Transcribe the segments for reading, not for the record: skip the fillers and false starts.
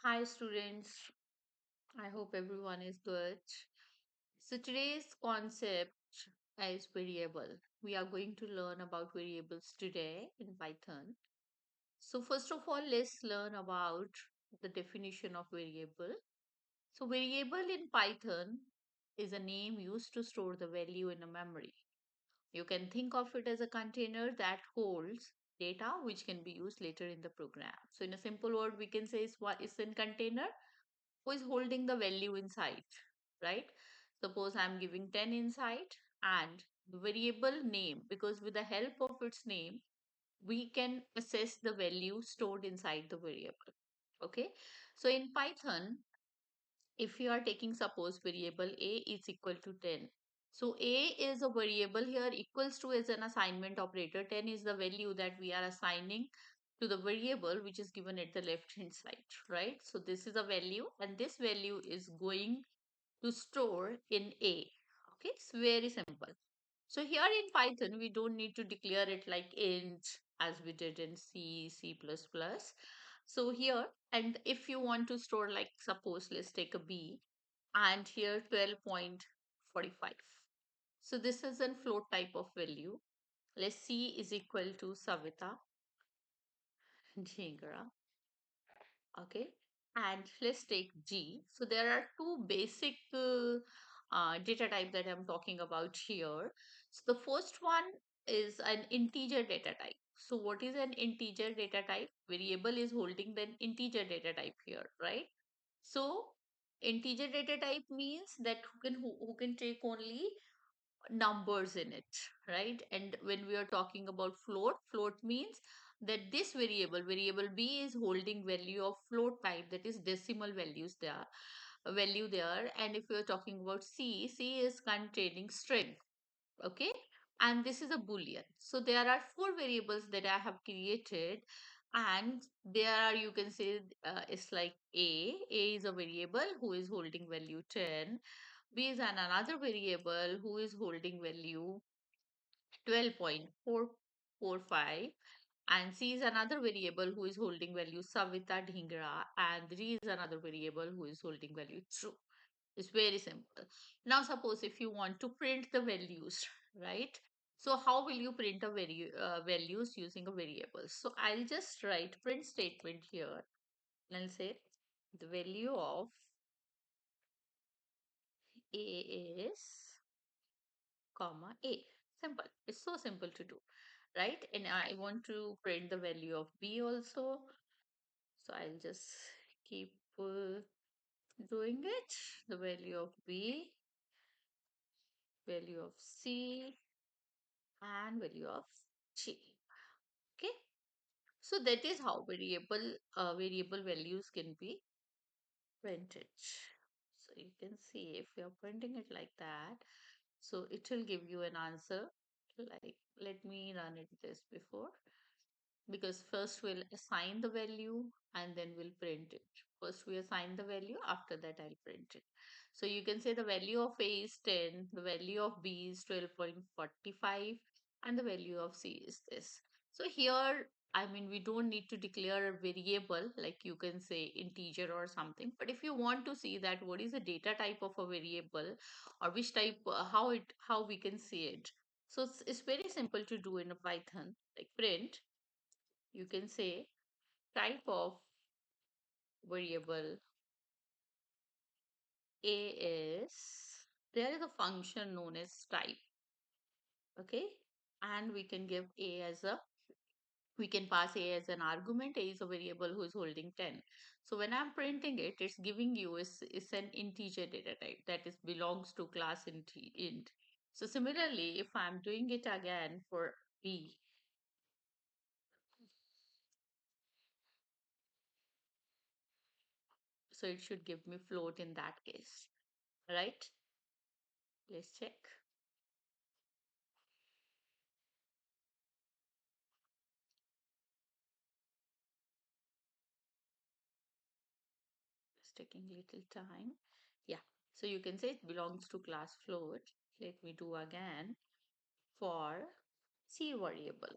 Hi, students. I hope everyone is good. So, today's concept is variable. We are going to learn about variables today in Python. So, first of all, let's learn about the definition of variable. So, variable in Python is a name used to store the value in a memory. You can think of it as a container that holds data which can be used later in the program. So, in a simple word, we can say it's in container who is holding the value inside, right? Suppose I'm giving 10 inside and the variable name, because with the help of its name, we can assess the value stored inside the variable. Okay. So in Python, if you are taking suppose variable a is equal to 10. So a is a variable here equals to as an assignment operator. 10 is the value that we are assigning to the variable which is given at the left hand side, right? So this is a value and this value is going to store in a. Okay, it's very simple. So here in Python, we don't need to declare it like int as we did in C++. So here, and if you want to store like suppose let's take a b and here 12.45. So this is a float type of value. Let's C is equal to Savita Dhingra. Okay, and let's take G. So there are two basic data type that I'm talking about here. So the first one is an integer data type. So what is an integer data type? Variable is holding the integer data type here, right? So integer data type means that who can take only numbers in it, right? And when we are talking about float means that this variable b is holding value of float type, that is decimal values there, value there. And if we are talking about c is containing string. Okay, and this is a boolean. So there are four variables that I have created, and there are, you can say, it's like a is a variable who is holding value 10. B is another variable who is holding value 12.445, and C is another variable who is holding value Savita Dhingra, and D is another variable who is holding value true. It's very simple. Now suppose if you want to print the values, right? So how will you print a values using a variable? So I'll just write print statement here and I'll say the value of A is comma A. Simple. It's so simple to do, right? And I want to print the value of B also. So I'll just keep doing it. The value of B, value of C, and value of G. Okay. So that is how variable values can be printed. So you can see if you're printing it like that, so it will give you an answer. Like, let me run it this before, because first we'll assign the value and then we'll print it. First we assign the value, after that I'll print it. So you can say the value of A is 10, the value of B is 12.45, and the value of C is this. So here, I mean, we don't need to declare a variable like you can say integer or something. But if you want to see that what is the data type of a variable or which type, how we can see it. So it's very simple to do in a Python, like print, you can say type of variable a is, there is a function known as type. Okay, and we can give a as a, we can pass a as an argument. A is a variable who is holding 10. So when I'm printing it, it's giving you is an integer data type that is belongs to class int. So similarly, if I'm doing it again for b, so it should give me float in that case, right? Let's check. It's taking little time. Yeah. So you can say it belongs to class float. Let me do again for C variable.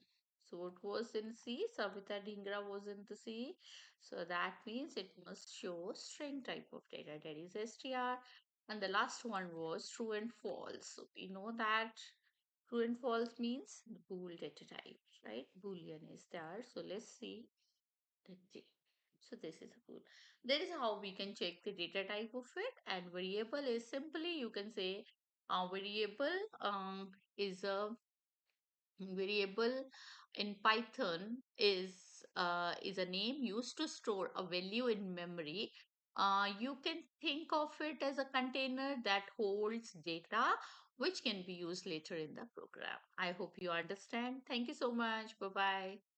So it was in C. Savita Dhingra was in the C. So that means it must show string type of data, that is str. And the last one was true and false. So we know that true and false means the bool data type, right? Boolean is there. So let's see the J. So this is a bool. That is how we can check the data type of it. And variable is simply you can say variable is a variable in Python is a name used to store a value in memory. You can think of it as a container that holds data which can be used later in the program. I hope you understand. Thank you so much. Bye bye.